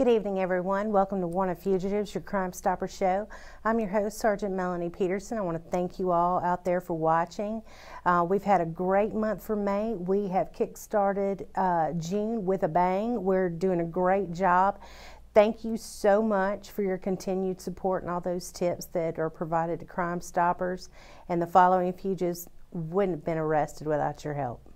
Good evening, everyone. Welcome to Wanted Fugitives, your Crime Stopper show. I'm your host, Sergeant Melony Peterson. I want to thank you all out there for watching. We've had a great month for May. We have kick-started June with a bang. We're doing a great job. Thank you so much for your continued support and all those tips that are provided to Crime Stoppers. And the following fugitives wouldn't have been arrested without your help.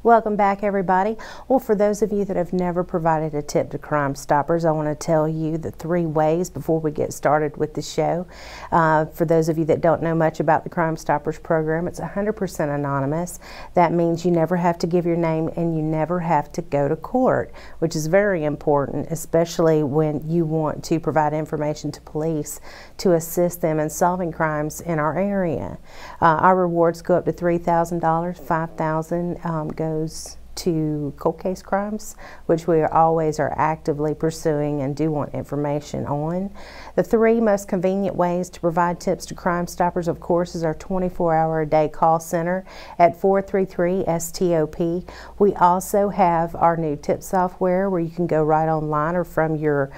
Welcome back, everybody. Well, for those of you that have never provided a tip to Crime Stoppers, I want to tell you the 3 ways before we get started with the show. For those of you that don't know much about the Crime Stoppers program, it's 100% anonymous. That means you never have to give your name and you never have to go to court, which is very important, especially when you want to provide information to police to assist them in solving crimes in our area. Our rewards go up to $3,000, $5,000 goes to cold case crimes, which we always are actively pursuing and do want information on. The 3 most convenient ways to provide tips to Crime Stoppers, of course, is our 24-hour-a-day call center at 433-STOP. We also have our new tip software where you can go right online or from your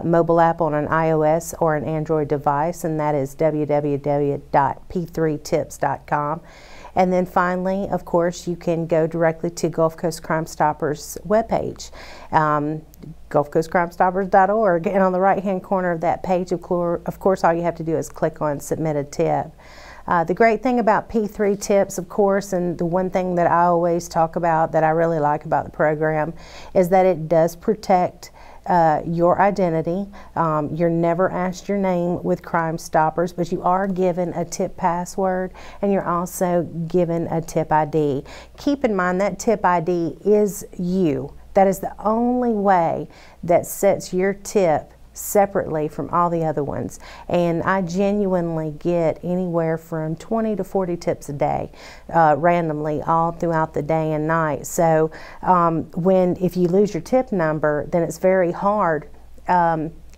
mobile app on an iOS or an Android device, and that is www.p3tips.com. And then finally, of course, you can go directly to Gulf Coast Crime Stoppers webpage, gulfcoastcrimestoppers.org, and on the right-hand corner of that page, of course, all you have to do is click on Submit a Tip. The great thing about P3 Tips, of course, and the one thing that I always talk about that I really like about the program is that it does protect your identity. You're never asked your name with Crime Stoppers, but you are given a tip password and you're also given a tip ID. Keep in mind that tip ID is you. That is the only way that sets your tip separately from all the other ones, and I genuinely get anywhere from 20 to 40 tips a day randomly all throughout the day and night. So if you lose your tip number, then it's very hard,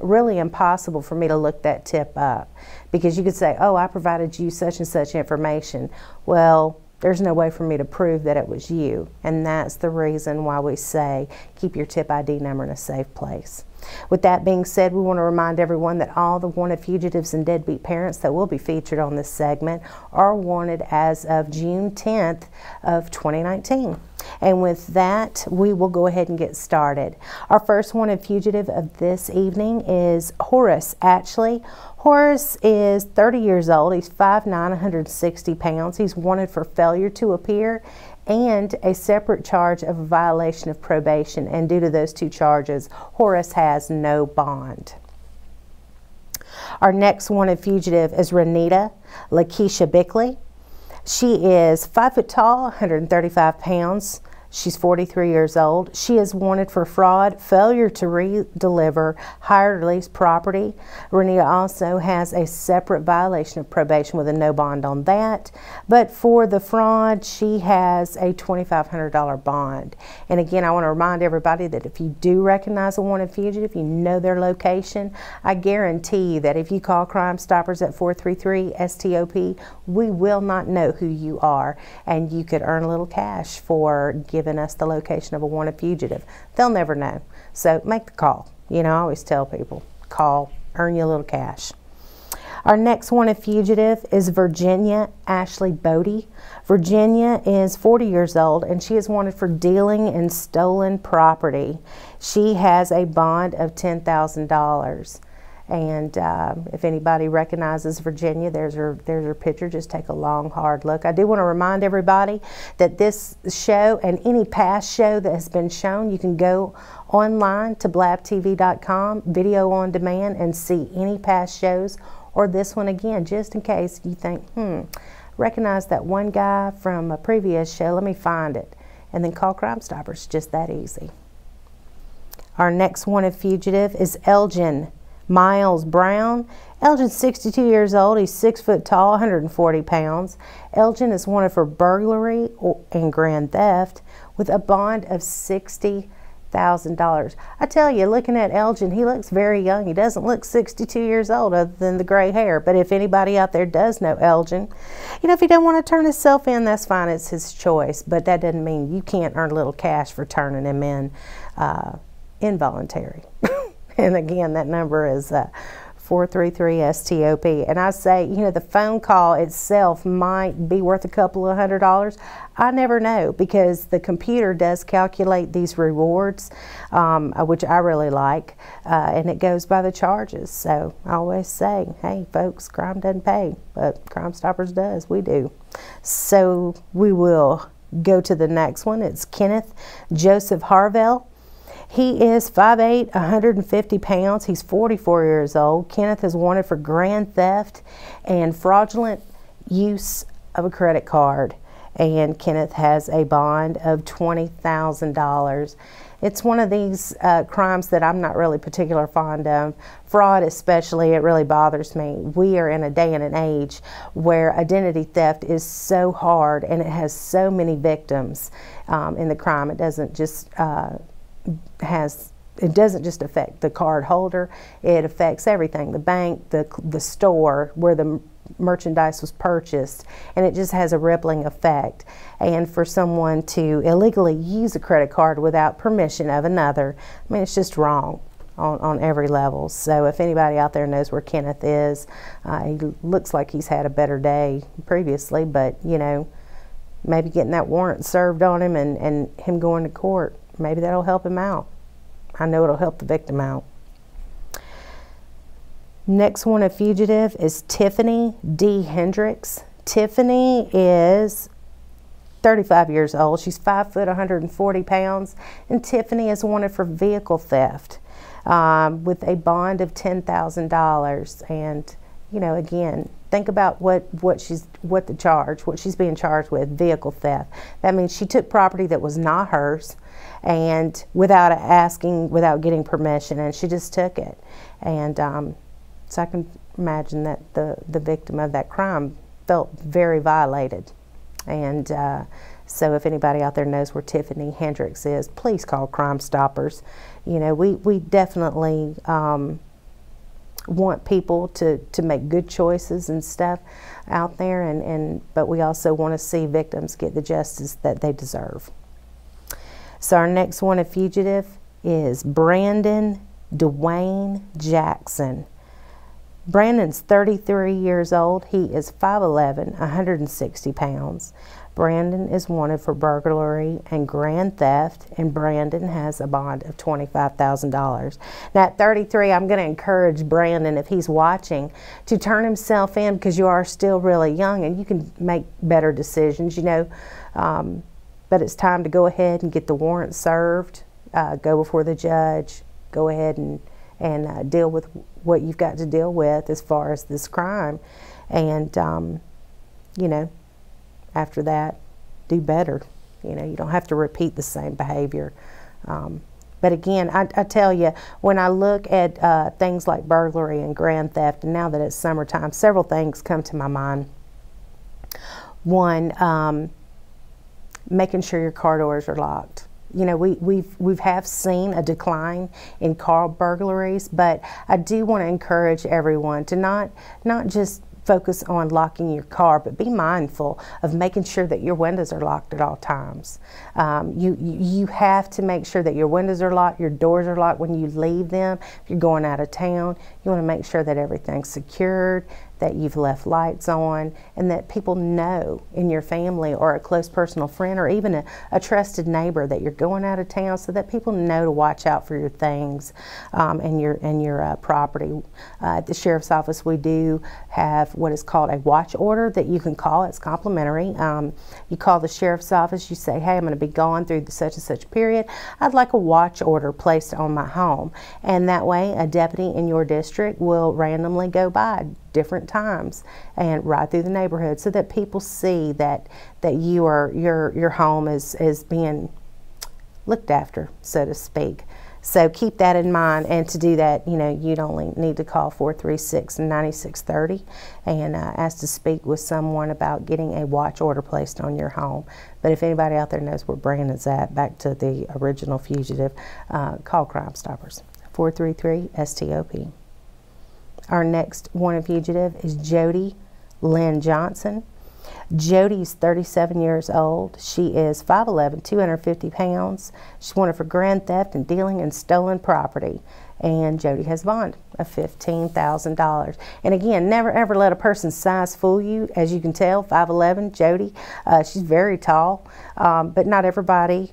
really impossible for me to look that tip up, because you could say, oh, I provided you such and such information. Well, there's no way for me to prove that it was you, and that's the reason why we say keep your tip ID number in a safe place. With that being said, we want to remind everyone that all the wanted fugitives and deadbeat parents that will be featured on this segment are wanted as of June 10th of 2019. And with that, we will go ahead and get started. Our first wanted fugitive of this evening is Horace Ashley. Horace is 30 years old. He's 5'9", 160 pounds. He's wanted for failure to appear and a separate charge of a violation of probation. And due to those 2 charges, Horace has no bond. Our next wanted fugitive is Renita Lakeisha Bickley. She is 5 foot tall, 135 pounds. She's 43 years old. She is wanted for fraud, failure to re-deliver hired or leased property. Renita also has a separate violation of probation with a no bond on that. But for the fraud, she has a $2,500 bond. And again, I want to remind everybody that if you do recognize a wanted fugitive, you know their location, I guarantee you that if you call Crime Stoppers at 433-STOP, we will not know who you are, and you could earn a little cash for giving us the location of a wanted fugitive. They'll never know. So make the call. You know, I always tell people, call, earn you a little cash. Our next wanted fugitive is Virginia Ashley BODEY. Virginia is 40 years old and she is wanted for dealing in stolen property. She has a bond of $10,000. And if anybody recognizes Virginia, there's her picture. Just take a long, hard look. I do want to remind everybody that this show and any past show that has been shown, you can go online to blabtv.com, video on demand, and see any past shows or this one again, just in case you think, recognize that one guy from a previous show, let me find it. and then call Crime Stoppers. Just that easy. Our next wanted fugitive is ELGIN Miles Brown. ELGIN's 62 years old. He's 6 foot tall, 140 pounds. ELGIN is wanted for burglary and grand theft with a bond of $60,000. I tell you, looking at ELGIN, he looks very young. He doesn't look 62 years old other than the gray hair. But if anybody out there does know ELGIN, you know, if he doesn't want to turn himself in, that's fine. It's his choice. But that doesn't mean you can't earn a little cash for turning him in involuntary. And again, that number is 433-STOP. And I say, you know, the phone call itself might be worth a couple of $100. I never know, because the computer does calculate these rewards, which I really like, and it goes by the charges. So I always say, hey folks, crime doesn't pay, but Crime Stoppers does. We do. So we will go to the next one. It's Kenneth Joseph Harvell. He is 5'8", 150 pounds. He's 44 years old. Kenneth is wanted for grand theft and fraudulent use of a credit card. And Kenneth has a bond of $20,000. It's one of these crimes that I'm not really particularly fond of. Fraud especially, it really bothers me. We are in a day and an age where identity theft is so hard, and it has so many victims in the crime. It doesn't just it doesn't just affect the card holder, it affects everything, the bank, the store where the merchandise was purchased, and it just has a rippling effect. And for someone to illegally use a credit card without permission of another, I mean, it's just wrong on every level. So if anybody out there knows where Kenneth is, he looks like he's had a better day previously, but you know, maybe getting that warrant served on him and him going to court, maybe that'll help him out. I know it'll help the victim out. Next one, a fugitive, is Tiffany D. Hendricks. Tiffany is 35 years old. She's 5 foot, 140 pounds. And Tiffany is wanted for vehicle theft with a bond of $10,000. And, you know, again, think about what she's being charged with, vehicle theft. That means she took property that was not hers, and without asking, without getting permission, and she just took it. And so I can imagine that the victim of that crime felt very violated. And so if anybody out there knows where Tiffany Hendricks is, please call Crime Stoppers. You know, we definitely want people to make good choices and stuff out there, but we also want to see victims get the justice that they deserve. So our next one, a fugitive, is Brandon Dwayne Jackson. Brandon's 33 years old. He is 5'11", 160 pounds. Brandon is wanted for burglary and grand theft, and Brandon has a bond of $25,000. Now at 33, I'm going to encourage Brandon, if he's watching, to turn himself in, because you are still really young and you can make better decisions, you know. But it's time to go ahead and get the warrant served, go before the judge, go ahead and deal with what you've got to deal with as far as this crime. And, you know, after that, do better. You know, you don't have to repeat the same behavior. But again, I tell you, when I look at things like burglary and grand theft, and now that it's summertime, several things come to my mind. One, making sure your car doors are locked. You know, we have seen a decline in car burglaries, but I do want to encourage everyone to not just focus on locking your car, but be mindful of making sure that your windows are locked at all times. You have to make sure that your windows are locked, your doors are locked when you leave them. If you're going out of town, you want to make sure that everything's secured, that you've left lights on, and that people know in your family or a close personal friend or even a trusted neighbor that you're going out of town, so that people know to watch out for your things and your property. At the Sheriff's Office, we do have what is called a watch order that you can call. It's complimentary. You call the Sheriff's Office, you say, hey, I'm going to be gone through such and such period. I'd like a watch order placed on my home. And that way, a deputy in your district will randomly go by different times and ride through the neighborhood so that people see that your home is being looked after, so to speak. So keep that in mind, and to do that, you know, you'd only need to call 436-9630 and ask to speak with someone about getting a watch order placed on your home. But if anybody out there knows where Brandon's at, back to the original fugitive, call Crime Stoppers, 433-STOP. Our next wanted fugitive is Jodie Lynn Johnson. Jodie's 37 years old. She is 5'11", 250 pounds. She's wanted for grand theft and dealing in stolen property. And Jodie has a bond of $15,000. And again, never ever let a person's size fool you. As you can tell, 5'11", Jodie. She's very tall, but not everybody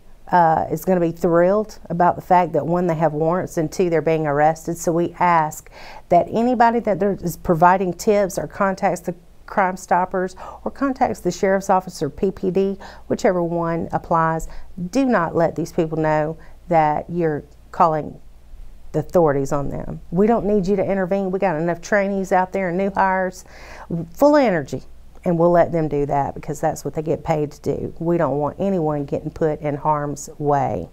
is going to be thrilled about the fact that, one, they have warrants, and two, they're being arrested. So we ask that anybody that is providing tips or contacts the Crime Stoppers or contacts the Sheriff's Office or PPD, whichever one applies, do not let these people know that you're calling the authorities on them. We don't need you to intervene. We got enough trainees out there and new hires full of energy, and we'll let them do that because that's what they get paid to do. We don't want anyone getting put in harm's way.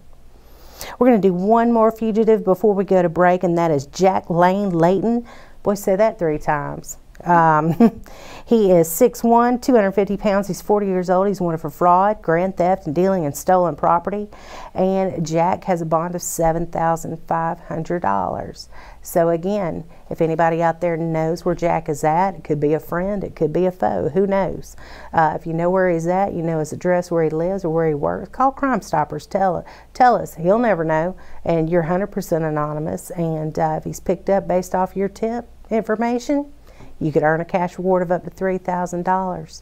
We're going to do one more fugitive before we go to break, and that is Jack Lane Layton. Boy, say that 3 times. He is 6'1", 250 pounds. He's 40 years old. He's wanted for fraud, grand theft, and dealing in stolen property. And Jack has a bond of $7,500. So again, if anybody out there knows where Jack is at, it could be a friend, it could be a foe, who knows? If you know where he's at, you know his address, where he lives, or where he works, call Crime Stoppers. Tell us. He'll never know, and you're 100% anonymous. And if he's picked up based off your tip information, you could earn a cash reward of up to $3,000.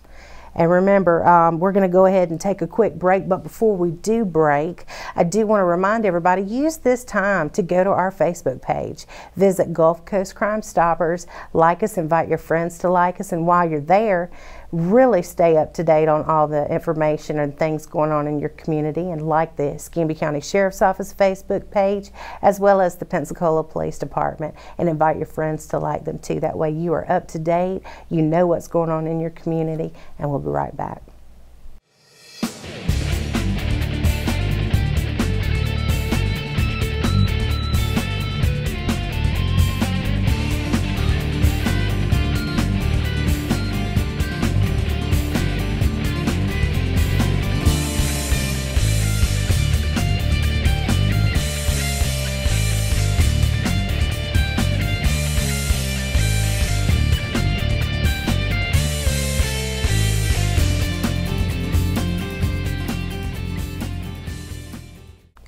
And remember, we're going to go ahead and take a quick break, but before we do break, I do want to remind everybody, use this time to go to our Facebook page. Visit Gulf Coast Crime Stoppers, like us, invite your friends to like us, and while you're there, really stay up to date on all the information and things going on in your community, and like the Escambia County Sheriff's Office Facebook page, as well as the Pensacola Police Department, and invite your friends to like them too. That way you are up to date, you know what's going on in your community, and we'll be right back.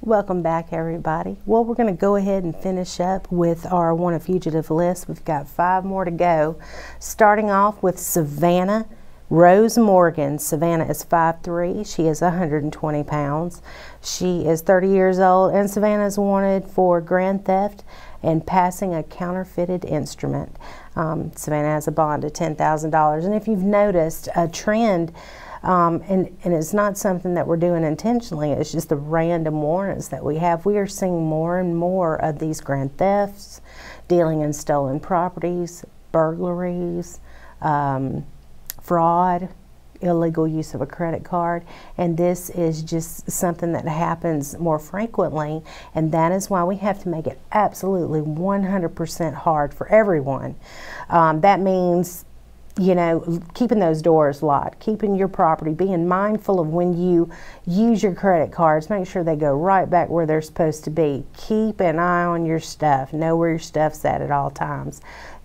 Welcome back, everybody. Well, we're going to go ahead and finish up with our wanted fugitive list. We've got 5 more to go. Starting off with Savannah Rose Morgan. Savannah is 5'3". She is 120 pounds. She is 30 years old, and Savannah is wanted for grand theft and passing a counterfeited instrument. Savannah has a bond of $10,000. And if you've noticed a trend, and it's not something that we're doing intentionally, it's just the random warrants that we have. We are seeing more and more of these grand thefts, dealing in stolen properties, burglaries, fraud, illegal use of a credit card, and this is just something that happens more frequently, and that is why we have to make it absolutely 100% hard for everyone. That means, you know, keeping those doors locked, keeping your property, being mindful of when you use your credit cards, make sure they go right back where they're supposed to be. Keep an eye on your stuff. Know where your stuff's at all times.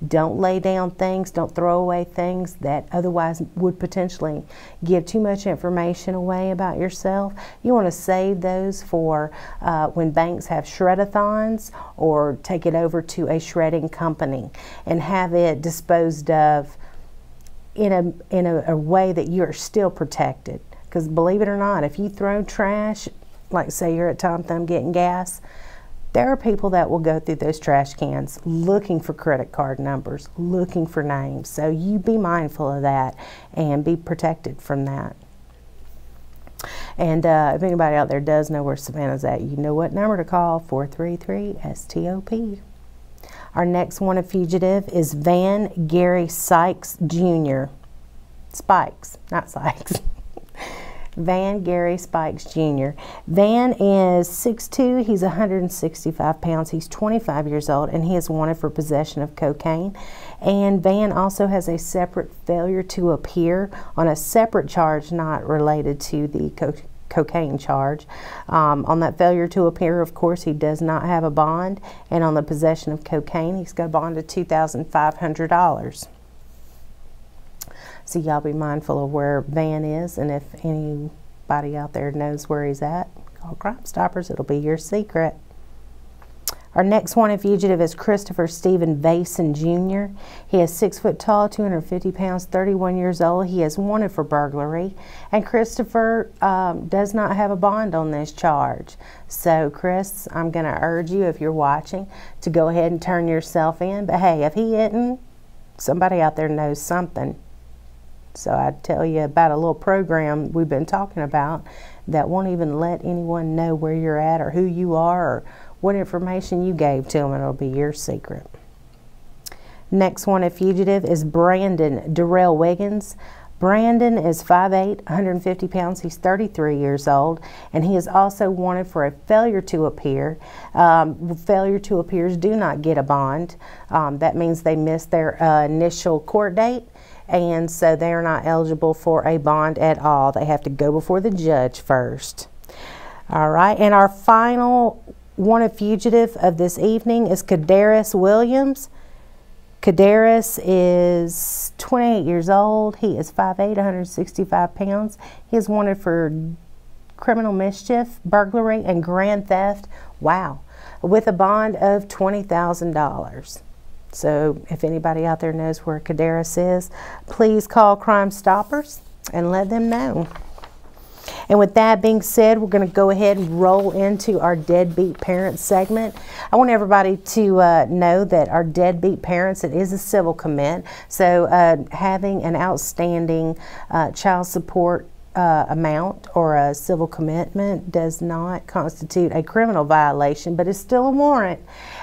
Don't lay down things, don't throw away things that otherwise would potentially give too much information away about yourself. You want to save those for when banks have shred-a-thons, or take it over to a shredding company and have it disposed of in a way that you're still protected. Because believe it or not, if you throw trash, like say you're at Tom Thumb getting gas, there are people that will go through those trash cans looking for credit card numbers, looking for names. So you be mindful of that and be protected from that. And if anybody out there does know where Savannah's at, you know what number to call, 433-STOP. Our next wanted fugitive is Van Gary Sykes Jr. Spikes, not Sykes. Van Gary Spikes Jr. Van is 6'2", he's 165 pounds, he's 25 years old, and he is wanted for possession of cocaine. And Van also has a separate failure to appear on a separate charge not related to the cocaine charge. On that failure to appear, of course, he does not have a bond, and on the possession of cocaine, he's got a bond of $2,500. So y'all be mindful of where Van is, and if anybody out there knows where he's at, call Crime Stoppers. It'll be your secret. Our next wanted fugitive is Christopher Stephen VASON Jr. He is 6 foot tall, 250 pounds, 31 years old. He is wanted for burglary, and Christopher does not have a bond on this charge. So Chris, I'm going to urge you, if you're watching, to go ahead and turn yourself in. But hey, if he isn't, somebody out there knows something. So I'd tell you about a little program we've been talking about that won't even let anyone know where you're at or who you are or what information you gave to them, and it'll be your secret. Next wanted fugitive is Brandon Darrell Wiggins. Brandon is 5'8", 150 pounds. He's 33 years old, and he is also wanted for a failure to appear. Failure to appears do not get a bond. That means they missed their initial court date, and so they are not eligible for a bond at all. They have to go before the judge first. All right, and our final wanted fugitive of this evening is KADERUS Williams. KADERUS is 28 years old. He is 5'8", 165 pounds. He is wanted for criminal mischief, burglary, and grand theft. Wow. With a bond of $20,000. So if anybody out there knows where KADERUS is, please call Crime Stoppers and let them know. And with that being said, we're going to go ahead and roll into our Deadbeat Parents segment. I want everybody to know that our Deadbeat Parents, it is a civil commit. So having an outstanding child support amount or a civil commitment does not constitute a criminal violation, but it's still a warrant,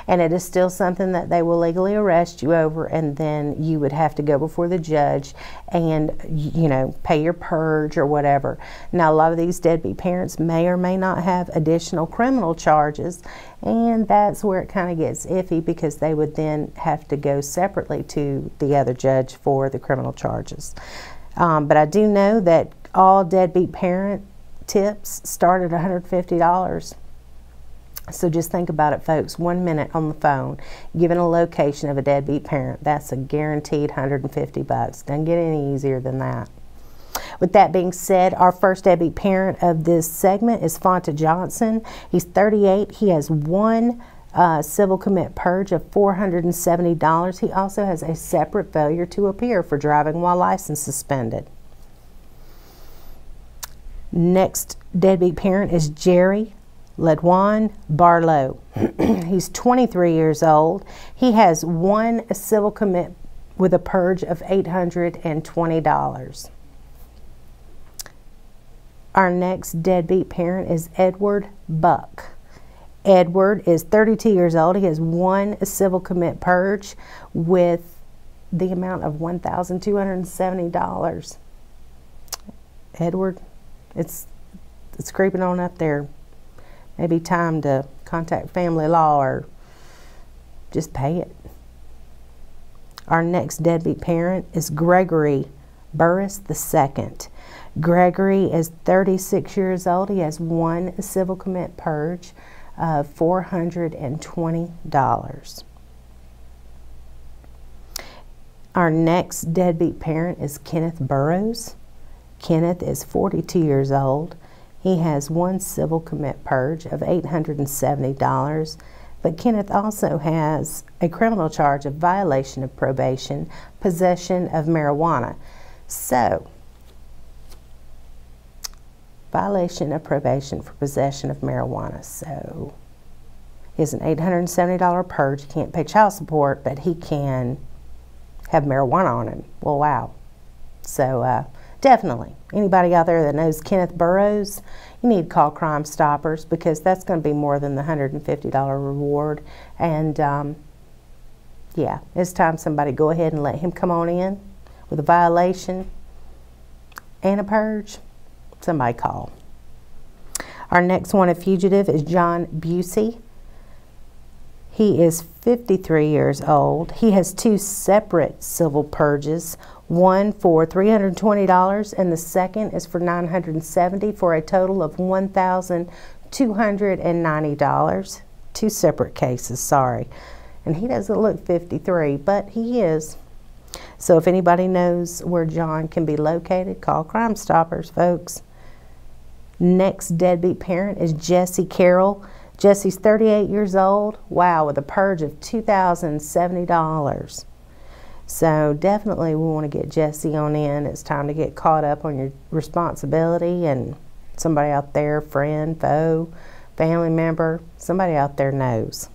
and it is still something that they will legally arrest you over, and then you would have to go before the judge and, you know, pay your purge or whatever. Now, a lot of these deadbeat parents may or may not have additional criminal charges, and that's where it kind of gets iffy, because they would then have to go separately to the other judge for the criminal charges. But I do know that all deadbeat parent tips start at $150. So just think about it, folks. 1 minute on the phone, given a location of a deadbeat parent, that's a guaranteed $150. Doesn't get any easier than that. With that being said, our first deadbeat parent of this segment is PHONTA Johnson. He's 38. He has one civil commit purge of $470. He also has a separate failure to appear for driving while license suspended. Next deadbeat parent is Jerry Ledwan Barlow. He's 23 years old. He has one civil commit with a purge of $820. Our next deadbeat parent is Edward Buck. Edward is 32 years old. He has one civil commit purge with the amount of $1,270. Edward, it's creeping on up there. Maybe time to contact family law or just pay it. Our next deadbeat parent is Gregory Burris II. Gregory is 36 years old. He has one civil commit purge of $420. Our next deadbeat parent is Kenneth Burrows. Kenneth is 42 years old. He has one civil commit purge of $870, but Kenneth also has a criminal charge of violation of probation, possession of marijuana. So, violation of probation for possession of marijuana. So, he has an $870 purge. He can't pay child support, but he can have marijuana on him. Well, wow. So, definitely, anybody out there that knows Kenneth Burrows, you need to call Crime Stoppers, because that's going to be more than the $150 reward. And yeah, it's time somebody go ahead and let him come on in with a violation and a purge. Somebody call. Our next wanted fugitive is John Busey. He is 53 years old. He has 2 separate civil purges, one for $320 and the second is for $970, for a total of $1,290. 2 separate cases, sorry. And he doesn't look 53, but he is. So if anybody knows where John can be located, call Crime Stoppers, folks. Next deadbeat parent is Jesse Carroll. Jesse's 38 years old. Wow, with a purge of $2,070. So definitely we want to get Jesse on in. It's time to get caught up on your responsibility, and somebody out there, friend, foe, family member, somebody out there knows.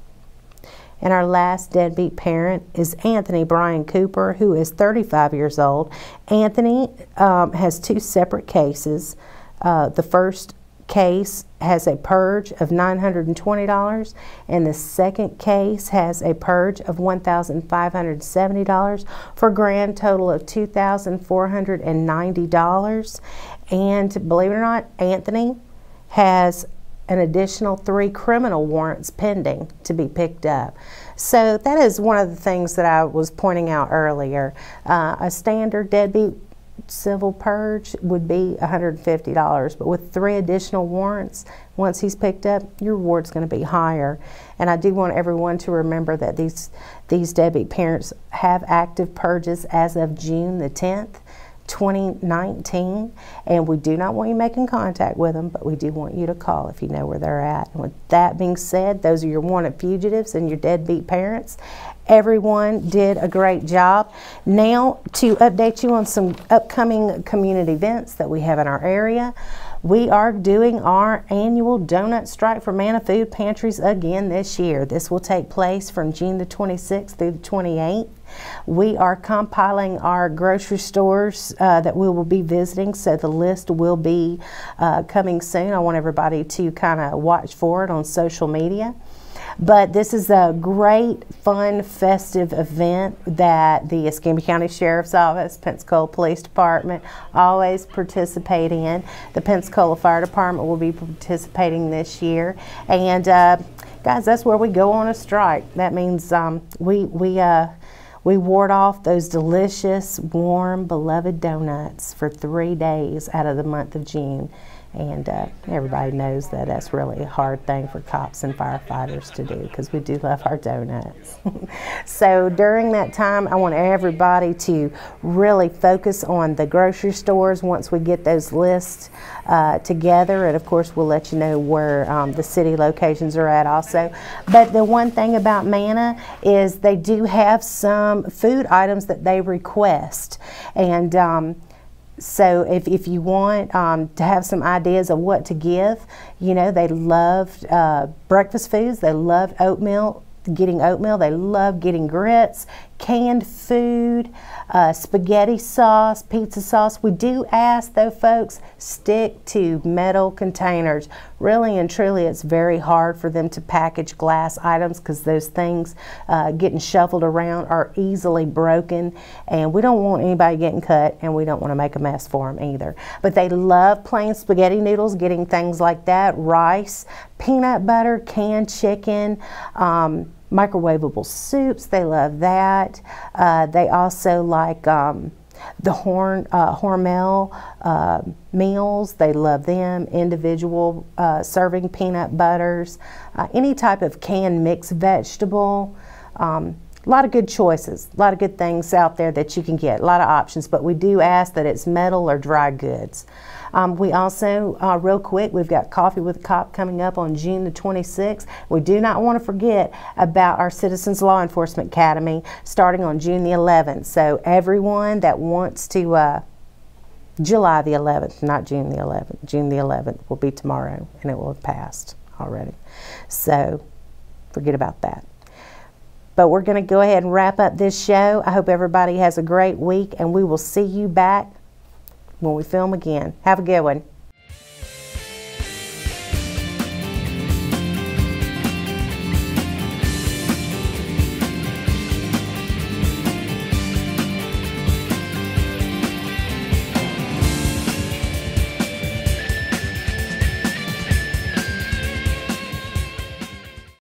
And our last deadbeat parent is Anthony Brian Cooper, who is 35 years old. Anthony has 2 separate cases. The first case has a purge of $920 and the second case has a purge of $1,570 for a grand total of $2,490. And believe it or not, Anthony has an additional 3 criminal warrants pending to be picked up. So that is one of the things that I was pointing out earlier. A standard deadbeat civil purge would be $150, but with 3 additional warrants, once he's picked up, your reward's going to be higher. And I do want everyone to remember that these deadbeat parents have active purges as of June the 10th, 2019, and we do not want you making contact with them, but we do want you to call if you know where they're at. And with that being said, those are your wanted fugitives and your deadbeat parents. Everyone did a great job. Now, to update you on some upcoming community events that we have in our area, we are doing our annual donut strike for Manna Food Pantries again this year. This will take place from June the 26th through the 28th. We are compiling our grocery stores that we will be visiting, so the list will be coming soon. I want everybody to kind of watch for it on social media. But this is a great, fun, festive event that the Escambia County Sheriff's Office, Pensacola Police Department always participate in. The Pensacola Fire Department will be participating this year. And guys, that's where we go on a strike. That means we ward off those delicious, warm, beloved donuts for 3 days out of the month of June. And everybody knows that that's really a hard thing for cops and firefighters to do, because we do love our donuts. So during that time, I want everybody to really focus on the grocery stores once we get those lists together. And of course, we'll let you know where the city locations are at also. But the one thing about Manna is they do have some food items that they request. And so if you want to have some ideas of what to give, you know, they loved breakfast foods, they loved oatmeal, getting oatmeal, they love getting grits, canned food, spaghetti sauce, pizza sauce. We do ask though, folks, stick to metal containers. Really and truly, it's very hard for them to package glass items, because those things getting shuffled around are easily broken, and we don't want anybody getting cut, and we don't want to make a mess for them either. But they love plain spaghetti noodles, getting things like that, rice, peanut butter, canned chicken, microwavable soups, they love that. They also like the Hormel meals, they love them, individual serving peanut butters, any type of canned mixed vegetable. A lot of good choices, a lot of good things out there that you can get, a lot of options, but we do ask that it's metal or dry goods. We also, real quick, we've got Coffee with a Cop coming up on June the 26th. We do not want to forget about our Citizens Law Enforcement Academy starting on June the 11th. So everyone that wants to, July the 11th, not June the 11th. June the 11th will be tomorrow, and it will have passed already. So forget about that. But we're going to go ahead and wrap up this show. I hope everybody has a great week, and we will see you back when we film again. Have a good one.